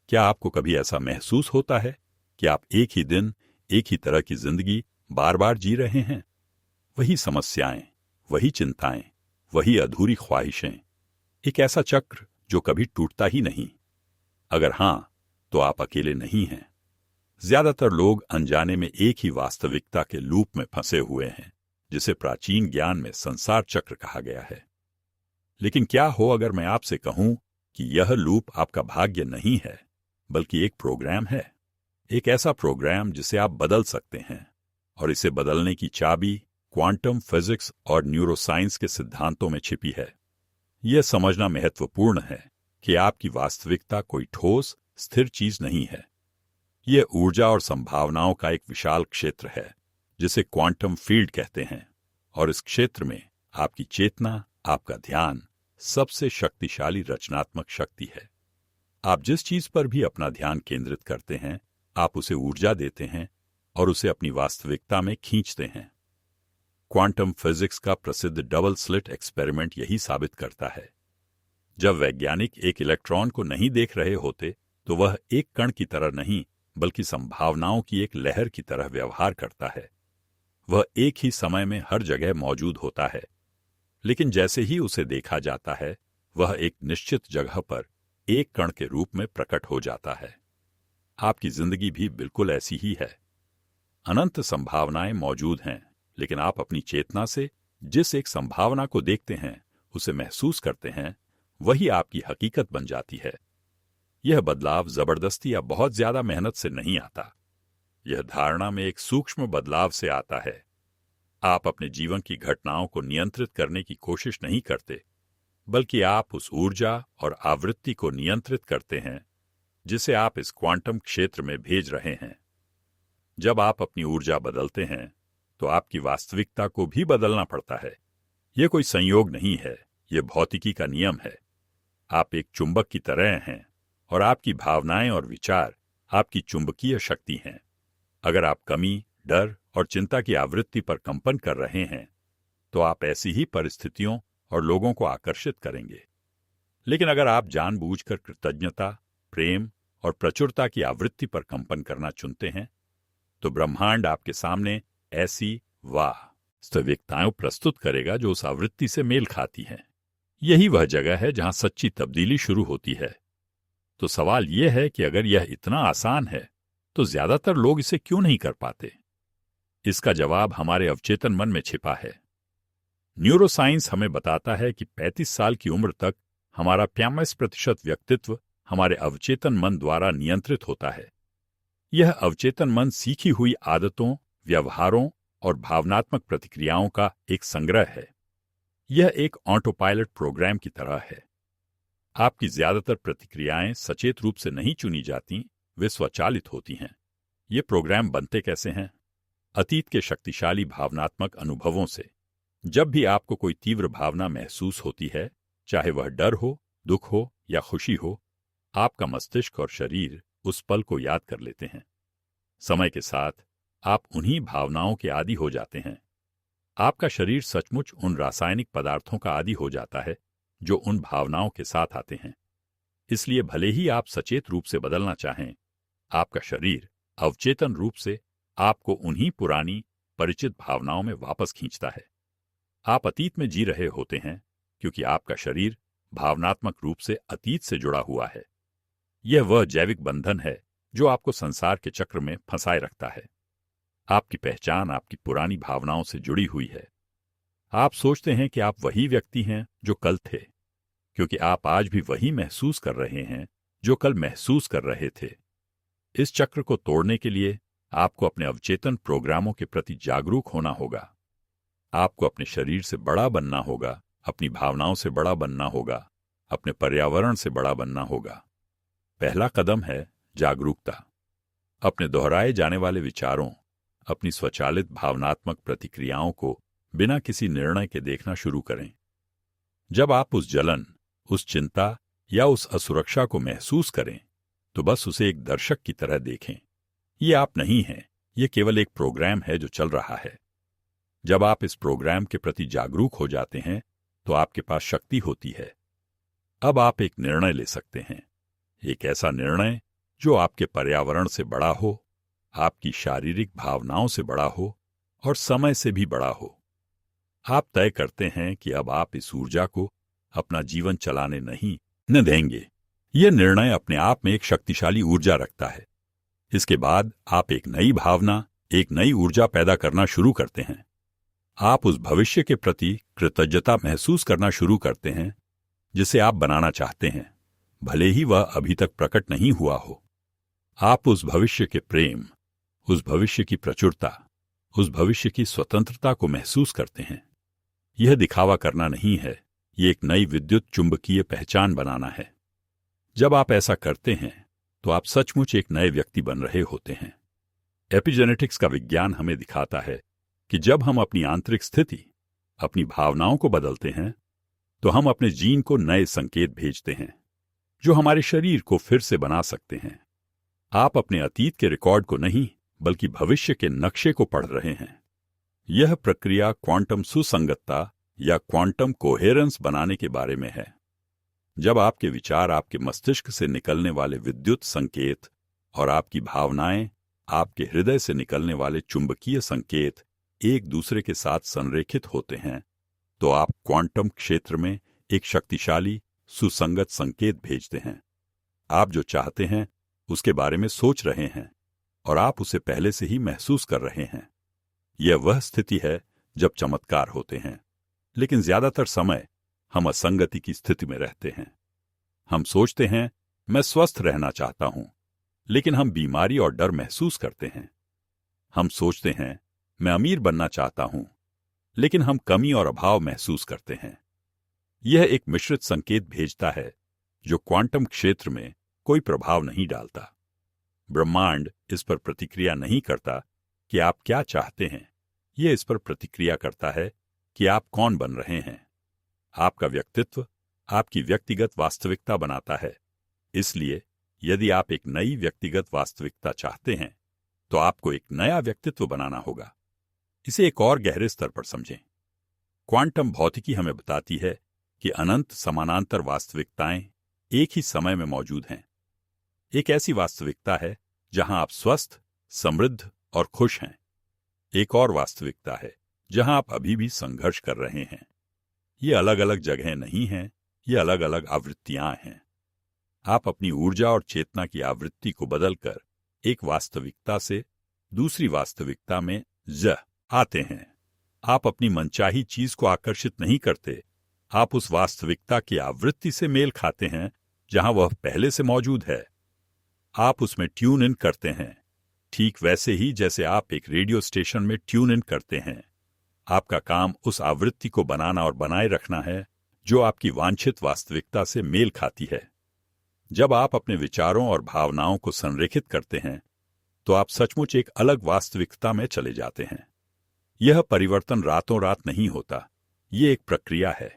क्या आपको कभी ऐसा महसूस होता है कि आप एक ही दिन, एक ही तरह की जिंदगी बार बार जी रहे हैं? वही समस्याएं, वही चिंताएं, वही अधूरी ख्वाहिशें, एक ऐसा चक्र जो कभी टूटता ही नहीं। अगर हां, तो आप अकेले नहीं हैं। ज्यादातर लोग अनजाने में एक ही वास्तविकता के लूप में फंसे हुए हैं, जिसे प्राचीन ज्ञान में संसार चक्र कहा गया है। लेकिन क्या हो अगर मैं आपसे कहूं कि यह लूप आपका भाग्य नहीं है, बल्कि एक प्रोग्राम है, एक ऐसा प्रोग्राम जिसे आप बदल सकते हैं, और इसे बदलने की चाबी क्वांटम फिजिक्स और न्यूरोसाइंस के सिद्धांतों में छिपी है। यह समझना महत्वपूर्ण है कि आपकी वास्तविकता कोई ठोस, स्थिर चीज नहीं है। यह ऊर्जा और संभावनाओं का एक विशाल क्षेत्र है, जिसे क्वांटम फील्ड कहते हैं, और इस क्षेत्र में आपकी चेतना, आपका ध्यान सबसे शक्तिशाली रचनात्मक शक्ति है। आप जिस चीज पर भी अपना ध्यान केंद्रित करते हैं, आप उसे ऊर्जा देते हैं और उसे अपनी वास्तविकता में खींचते हैं। क्वांटम फिजिक्स का प्रसिद्ध डबल स्लिट एक्सपेरिमेंट यही साबित करता है। जब वैज्ञानिक एक इलेक्ट्रॉन को नहीं देख रहे होते, तो वह एक कण की तरह नहीं, बल्कि संभावनाओं की एक लहर की तरह व्यवहार करता है। वह एक ही समय में हर जगह मौजूद होता है, लेकिन जैसे ही उसे देखा जाता है, वह एक निश्चित जगह पर एक कण के रूप में प्रकट हो जाता है। आपकी जिंदगी भी बिल्कुल ऐसी ही है। अनंत संभावनाएं मौजूद हैं, लेकिन आप अपनी चेतना से जिस एक संभावना को देखते हैं, उसे महसूस करते हैं, वही आपकी हकीकत बन जाती है। यह बदलाव जबरदस्ती या बहुत ज्यादा मेहनत से नहीं आता। यह धारणा में एक सूक्ष्म बदलाव से आता है। आप अपने जीवन की घटनाओं को नियंत्रित करने की कोशिश नहीं करते, बल्कि आप उस ऊर्जा और आवृत्ति को नियंत्रित करते हैं जिसे आप इस क्वांटम क्षेत्र में भेज रहे हैं। जब आप अपनी ऊर्जा बदलते हैं, तो आपकी वास्तविकता को भी बदलना पड़ता है। यह कोई संयोग नहीं है, यह भौतिकी का नियम है। आप एक चुंबक की तरह हैं, और आपकी भावनाएं और विचार आपकी चुंबकीय शक्ति हैं। अगर आप कमी, डर और चिंता की आवृत्ति पर कंपन कर रहे हैं, तो आप ऐसी ही परिस्थितियों और लोगों को आकर्षित करेंगे। लेकिन अगर आप जानबूझकर कृतज्ञता, प्रेम और प्रचुरता की आवृत्ति पर कंपन करना चुनते हैं, तो ब्रह्मांड आपके सामने ऐसी वास्तविकताएं प्रस्तुत करेगा जो उस आवृत्ति से मेल खाती हैं। यही वह जगह है जहां सच्ची तब्दीली शुरू होती है। तो सवाल यह है कि अगर यह इतना आसान है, तो ज्यादातर लोग इसे क्यों नहीं कर पाते? इसका जवाब हमारे अवचेतन मन में छिपा है। न्यूरोसाइंस हमें बताता है कि 35 साल की उम्र तक हमारा 85% व्यक्तित्व हमारे अवचेतन मन द्वारा नियंत्रित होता है। यह अवचेतन मन सीखी हुई आदतों, व्यवहारों और भावनात्मक प्रतिक्रियाओं का एक संग्रह है। यह एक ऑटो पायलट प्रोग्राम की तरह है। आपकी ज्यादातर प्रतिक्रियाएं सचेत रूप से नहीं चुनी जाती, वे स्वचालित होती हैं। ये प्रोग्राम बनते कैसे हैं? अतीत के शक्तिशाली भावनात्मक अनुभवों से। जब भी आपको कोई तीव्र भावना महसूस होती है, चाहे वह डर हो, दुख हो या खुशी हो, आपका मस्तिष्क और शरीर उस पल को याद कर लेते हैं। समय के साथ आप उन्हीं भावनाओं के आदी हो जाते हैं। आपका शरीर सचमुच उन रासायनिक पदार्थों का आदी हो जाता है जो उन भावनाओं के साथ आते हैं। इसलिए भले ही आप सचेत रूप से बदलना चाहें, आपका शरीर अवचेतन रूप से आपको उन्हीं पुरानी परिचित भावनाओं में वापस खींचता है। आप अतीत में जी रहे होते हैं, क्योंकि आपका शरीर भावनात्मक रूप से अतीत से जुड़ा हुआ है। यह वह जैविक बंधन है जो आपको संसार के चक्र में फंसाए रखता है। आपकी पहचान आपकी पुरानी भावनाओं से जुड़ी हुई है। आप सोचते हैं कि आप वही व्यक्ति हैं जो कल थे, क्योंकि आप आज भी वही महसूस कर रहे हैं जो कल महसूस कर रहे थे। इस चक्र को तोड़ने के लिए आपको अपने अवचेतन प्रोग्रामों के प्रति जागरूक होना होगा। आपको अपने शरीर से बड़ा बनना होगा, अपनी भावनाओं से बड़ा बनना होगा, अपने पर्यावरण से बड़ा बनना होगा। पहला कदम है जागरूकता। अपने दोहराए जाने वाले विचारों, अपनी स्वचालित भावनात्मक प्रतिक्रियाओं को बिना किसी निर्णय के देखना शुरू करें। जब आप उस जलन, उस चिंता या उस असुरक्षा को महसूस करें, तो बस उसे एक दर्शक की तरह देखें। ये आप नहीं हैं, ये केवल एक प्रोग्राम है जो चल रहा है। जब आप इस प्रोग्राम के प्रति जागरूक हो जाते हैं, तो आपके पास शक्ति होती है। अब आप एक निर्णय ले सकते हैं, एक ऐसा निर्णय जो आपके पर्यावरण से बड़ा हो, आपकी शारीरिक भावनाओं से बड़ा हो और समय से भी बड़ा हो। आप तय करते हैं कि अब आप इस ऊर्जा को अपना जीवन चलाने नहीं न देंगे। यह निर्णय अपने आप में एक शक्तिशाली ऊर्जा रखता है। इसके बाद आप एक नई भावना, एक नई ऊर्जा पैदा करना शुरू करते हैं। आप उस भविष्य के प्रति कृतज्ञता महसूस करना शुरू करते हैं जिसे आप बनाना चाहते हैं, भले ही वह अभी तक प्रकट नहीं हुआ हो। आप उस भविष्य के प्रेम, उस भविष्य की प्रचुरता, उस भविष्य की स्वतंत्रता को महसूस करते हैं। यह दिखावा करना नहीं है, ये एक नई विद्युत चुंबकीय पहचान बनाना है। जब आप ऐसा करते हैं तो आप सचमुच एक नए व्यक्ति बन रहे होते हैं। एपिजेनेटिक्स का विज्ञान हमें दिखाता है कि जब हम अपनी आंतरिक स्थिति, अपनी भावनाओं को बदलते हैं तो हम अपने जीन को नए संकेत भेजते हैं जो हमारे शरीर को फिर से बना सकते हैं। आप अपने अतीत के रिकॉर्ड को नहीं बल्कि भविष्य के नक्शे को पढ़ रहे हैं। यह प्रक्रिया क्वांटम सुसंगतता या क्वांटम कोहेरेंस बनाने के बारे में है। जब आपके विचार आपके मस्तिष्क से निकलने वाले विद्युत संकेत और आपकी भावनाएं आपके हृदय से निकलने वाले चुंबकीय संकेत एक दूसरे के साथ संरेखित होते हैं, तो आप क्वांटम क्षेत्र में एक शक्तिशाली सुसंगत संकेत भेजते हैं। आप जो चाहते हैं उसके बारे में सोच रहे हैं और आप उसे पहले से ही महसूस कर रहे हैं। यह वह स्थिति है जब चमत्कार होते हैं, लेकिन ज्यादातर समय हम असंगति की स्थिति में रहते हैं। हम सोचते हैं मैं स्वस्थ रहना चाहता हूं, लेकिन हम बीमारी और डर महसूस करते हैं। हम सोचते हैं मैं अमीर बनना चाहता हूं, लेकिन हम कमी और अभाव महसूस करते हैं। यह एक मिश्रित संकेत भेजता है जो क्वांटम क्षेत्र में कोई प्रभाव नहीं डालता। ब्रह्मांड इस पर प्रतिक्रिया नहीं करता कि आप क्या चाहते हैं, यह इस पर प्रतिक्रिया करता है कि आप कौन बन रहे हैं। आपका व्यक्तित्व आपकी व्यक्तिगत वास्तविकता बनाता है। इसलिए यदि आप एक नई व्यक्तिगत वास्तविकता चाहते हैं तो आपको एक नया व्यक्तित्व बनाना होगा। इसे एक और गहरे स्तर पर समझें। क्वांटम भौतिकी हमें बताती है कि अनंत समानांतर वास्तविकताएं एक ही समय में मौजूद हैं। एक ऐसी वास्तविकता है जहां आप स्वस्थ, समृद्ध और खुश हैं। एक और वास्तविकता है जहां आप अभी भी संघर्ष कर रहे हैं। ये अलग अलग जगहें नहीं हैं, ये अलग अलग आवृत्तियां हैं। आप अपनी ऊर्जा और चेतना की आवृत्ति को बदलकर एक वास्तविकता से दूसरी वास्तविकता में आते हैं। आप अपनी मनचाही चीज को आकर्षित नहीं करते, आप उस वास्तविकता की आवृत्ति से मेल खाते हैं जहां वह पहले से मौजूद है। आप उसमें ट्यून इन करते हैं, ठीक वैसे ही जैसे आप एक रेडियो स्टेशन में ट्यून इन करते हैं। आपका काम उस आवृत्ति को बनाना और बनाए रखना है जो आपकी वांछित वास्तविकता से मेल खाती है। जब आप अपने विचारों और भावनाओं को संरेखित करते हैं तो आप सचमुच एक अलग वास्तविकता में चले जाते हैं। यह परिवर्तन रातों रात नहीं होता, यह एक प्रक्रिया है।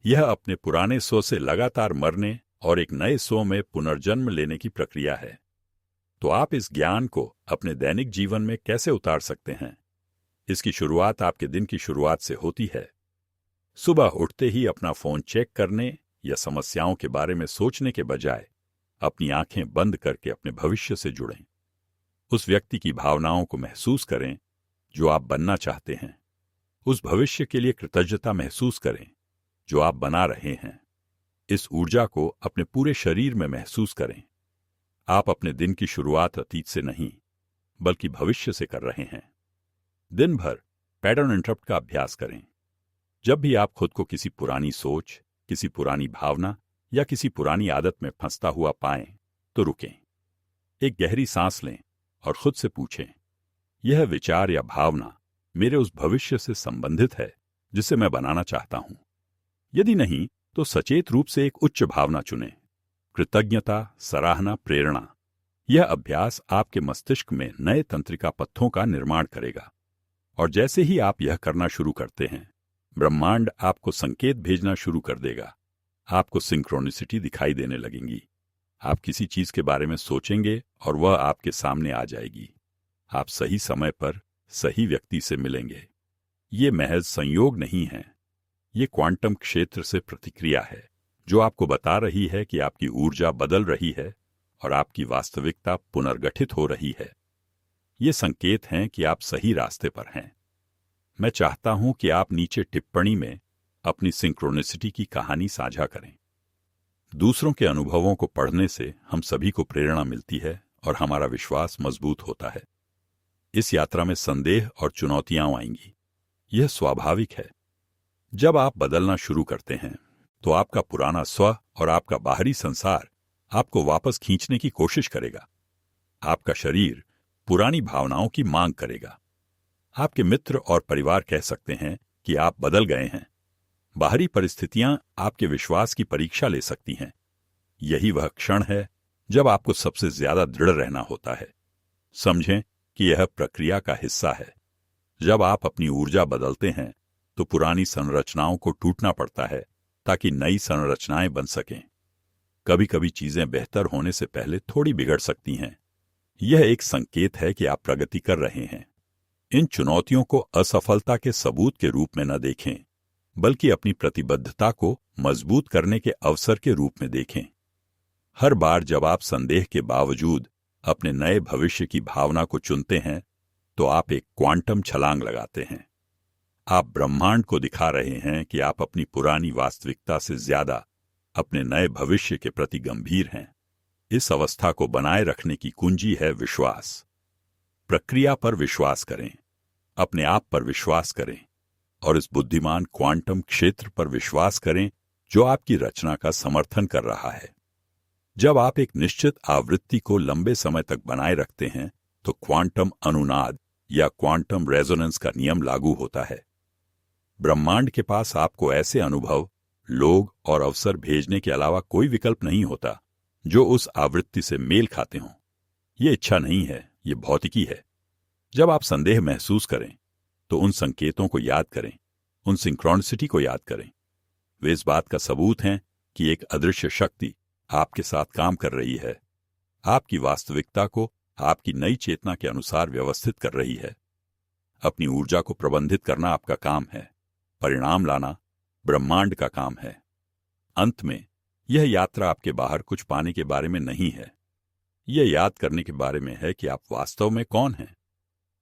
यह अपने पुराने सो से लगातार मरने और एक नए सो में पुनर्जन्म लेने की प्रक्रिया है। तो आप इस ज्ञान को अपने दैनिक जीवन में कैसे उतार सकते हैं? इसकी शुरुआत आपके दिन की शुरुआत से होती है। सुबह उठते ही अपना फोन चेक करने या समस्याओं के बारे में सोचने के बजाय अपनी आंखें बंद करके अपने भविष्य से जुड़ें। उस व्यक्ति की भावनाओं को महसूस करें जो आप बनना चाहते हैं। उस भविष्य के लिए कृतज्ञता महसूस करें जो आप बना रहे हैं। इस ऊर्जा को अपने पूरे शरीर में महसूस करें। आप अपने दिन की शुरुआत अतीत से नहीं बल्कि भविष्य से कर रहे हैं। दिन भर पैटर्न इंटरप्ट का अभ्यास करें। जब भी आप खुद को किसी पुरानी सोच, किसी पुरानी भावना या किसी पुरानी आदत में फंसता हुआ पाएं तो रुकें, एक गहरी सांस लें और खुद से पूछें, यह विचार या भावना मेरे उस भविष्य से संबंधित है जिसे मैं बनाना चाहता हूं? यदि नहीं तो सचेत रूप से एक उच्च भावना चुनें, कृतज्ञता, सराहना, प्रेरणा। यह अभ्यास आपके मस्तिष्क में नए तंत्रिका पथों का निर्माण करेगा और जैसे ही आप यह करना शुरू करते हैं, ब्रह्मांड आपको संकेत भेजना शुरू कर देगा। आपको सिंक्रोनिसिटी दिखाई देने लगेंगी। आप किसी चीज के बारे में सोचेंगे और वह आपके सामने आ जाएगी। आप सही समय पर सही व्यक्ति से मिलेंगे। ये महज संयोग नहीं है, ये क्वांटम क्षेत्र से प्रतिक्रिया है जो आपको बता रही है कि आपकी ऊर्जा बदल रही है और आपकी वास्तविकता पुनर्गठित हो रही है। ये संकेत हैं कि आप सही रास्ते पर हैं। मैं चाहता हूं कि आप नीचे टिप्पणी में अपनी सिंक्रोनिसिटी की कहानी साझा करें। दूसरों के अनुभवों को पढ़ने से हम सभी को प्रेरणा मिलती है और हमारा विश्वास मजबूत होता है। इस यात्रा में संदेह और चुनौतियां आएंगी, यह स्वाभाविक है। जब आप बदलना शुरू करते हैं तो आपका पुराना स्व और आपका बाहरी संसार आपको वापस खींचने की कोशिश करेगा। आपका शरीर पुरानी भावनाओं की मांग करेगा। आपके मित्र और परिवार कह सकते हैं कि आप बदल गए हैं। बाहरी परिस्थितियां आपके विश्वास की परीक्षा ले सकती हैं। यही वह क्षण है जब आपको सबसे ज्यादा दृढ़ रहना होता है। समझें कि यह प्रक्रिया का हिस्सा है। जब आप अपनी ऊर्जा बदलते हैं तो पुरानी संरचनाओं को टूटना पड़ता है ताकि नई संरचनाएं बन सकें। कभी कभी चीजें बेहतर होने से पहले थोड़ी बिगड़ सकती हैं। यह एक संकेत है कि आप प्रगति कर रहे हैं। इन चुनौतियों को असफलता के सबूत के रूप में न देखें, बल्कि अपनी प्रतिबद्धता को मजबूत करने के अवसर के रूप में देखें। हर बार जब आप संदेह के बावजूद अपने नए भविष्य की भावना को चुनते हैं तो आप एक क्वांटम छलांग लगाते हैं। आप ब्रह्मांड को दिखा रहे हैं कि आप अपनी पुरानी वास्तविकता से ज्यादा अपने नए भविष्य के प्रति गंभीर हैं। इस अवस्था को बनाए रखने की कुंजी है विश्वास। प्रक्रिया पर विश्वास करें, अपने आप पर विश्वास करें और इस बुद्धिमान क्वांटम क्षेत्र पर विश्वास करें जो आपकी रचना का समर्थन कर रहा है। जब आप एक निश्चित आवृत्ति को लंबे समय तक बनाए रखते हैं तो क्वांटम अनुनाद या क्वांटम रेजोनेंस का नियम लागू होता है। ब्रह्मांड के पास आपको ऐसे अनुभव, लोग और अवसर भेजने के अलावा कोई विकल्प नहीं होता जो उस आवृत्ति से मेल खाते हों। यह इच्छा नहीं है, यह भौतिकी है। जब आप संदेह महसूस करें तो उन संकेतों को याद करें, उन सिंक्रोनिसिटी को याद करें। वे इस बात का सबूत हैं कि एक अदृश्य शक्ति आपके साथ काम कर रही है, आपकी वास्तविकता को आपकी नई चेतना के अनुसार व्यवस्थित कर रही है। अपनी ऊर्जा को प्रबंधित करना आपका काम है, परिणाम लाना ब्रह्मांड का काम है। अंत में यह यात्रा आपके बाहर कुछ पाने के बारे में नहीं है, यह याद करने के बारे में है कि आप वास्तव में कौन हैं।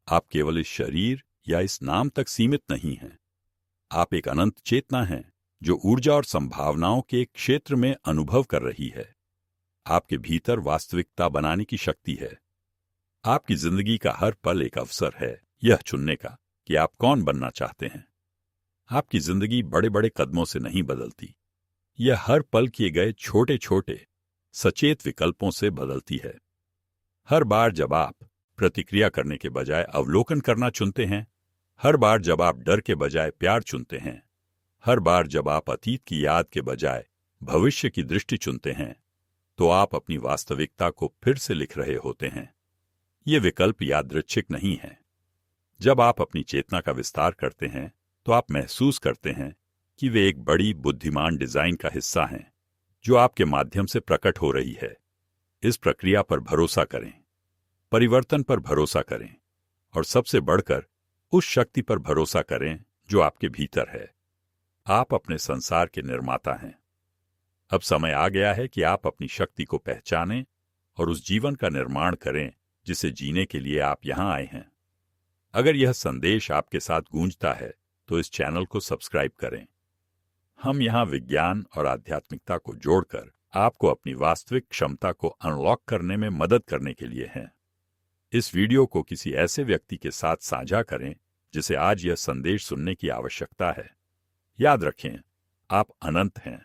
आप केवल इस शरीर या इस नाम तक सीमित नहीं हैं। आप एक अनंत चेतना हैं जो ऊर्जा और संभावनाओं के एक क्षेत्र में अनुभव कर रही है। आपके भीतर वास्तविकता बनाने की शक्ति है। आपकी जिंदगी का हर पल एक अवसर है यह चुनने का कि आप कौन बनना चाहते हैं। आपकी जिंदगी बड़े बड़े कदमों से नहीं बदलती, यह हर पल किए गए छोटे छोटे सचेत विकल्पों से बदलती है। हर बार जब आप प्रतिक्रिया करने के बजाय अवलोकन करना चुनते हैं, हर बार जब आप डर के बजाय प्यार चुनते हैं, हर बार जब आप अतीत की याद के बजाय भविष्य की दृष्टि चुनते हैं, तो आप अपनी वास्तविकता को फिर से लिख रहे होते हैं। ये विकल्प यादृच्छिक नहीं है। जब आप अपनी चेतना का विस्तार करते हैं तो आप महसूस करते हैं कि वे एक बड़ी बुद्धिमान डिजाइन का हिस्सा हैं जो आपके माध्यम से प्रकट हो रही है। इस प्रक्रिया पर भरोसा करें, परिवर्तन पर भरोसा करें और सबसे बढ़कर उस शक्ति पर भरोसा करें जो आपके भीतर है। आप अपने संसार के निर्माता हैं। अब समय आ गया है कि आप अपनी शक्ति को पहचानें और उस जीवन का निर्माण करें जिसे जीने के लिए आप यहां आए हैं। अगर यह संदेश आपके साथ गूंजता है तो इस चैनल को सब्सक्राइब करें। हम यहां विज्ञान और आध्यात्मिकता को जोड़कर आपको अपनी वास्तविक क्षमता को अनलॉक करने में मदद करने के लिए हैं। इस वीडियो को किसी ऐसे व्यक्ति के साथ साझा करें जिसे आज यह संदेश सुनने की आवश्यकता है। याद रखें, आप अनंत हैं।